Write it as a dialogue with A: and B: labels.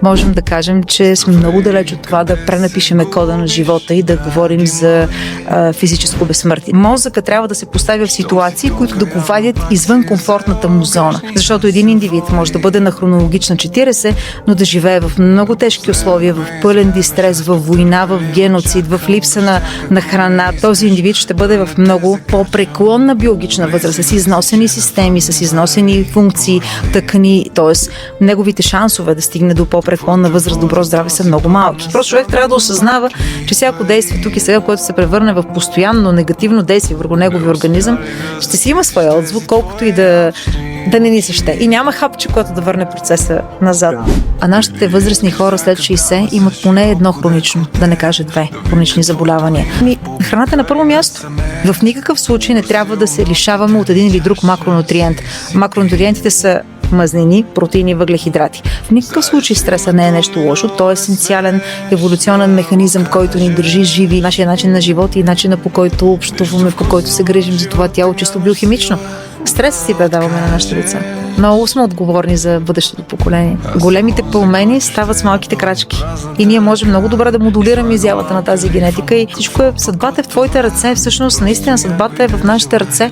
A: можем да кажем, че сме много далеч от това да пренапишеме кода на живота и да говорим за физическо безсмъртие. Мозъка трябва да се поставя в ситуации, които да го вадят извън комфортната му зона. Защото един индивид може да бъде на хронологична 40, но да живее в много тежки условия, в пълен дистрес, в война, в геноцид, в липса на храна. Този индивид ще бъде в много по-преклонна биологична възраст, с износени системи, с износени функции, тъкани, т.е. неговите шансове да стигне до по-преклонна възраст, добро здраве са много малки. Просто човек трябва да осъзнава, че всяко действие тук и сега, което се превърне в постоянно негативно действие върху неговия организъм, ще си има своя отзвук, колкото и да не ни се ще. И няма хапче, което да върне процеса назад. А нашите възрастни хора след 60 имат поне едно хронично, да не кажа две хронични заболявания. Храната е на първо място. В никакъв случай не трябва да се лишаваме от един или друг макронутриент. Макронутриентите са мазнини, протеини, въглехидрати. В никакъв случай стреса не е нещо лошо. Той е есенциален еволюционен механизъм, който ни държи живи. Нашия начин на живот и начина, по който общуваме, по който се грижим за това тяло, чисто биохимично. Стреса си предаваме на нашите деца. Много сме отговорни за бъдещото поколение. Големите промени стават с малките крачки. И ние можем много добре да модулираме изявата на тази генетика и всичко съдбата е в твоите ръце. Всъщност, наистина съдбата е в нашите ръце.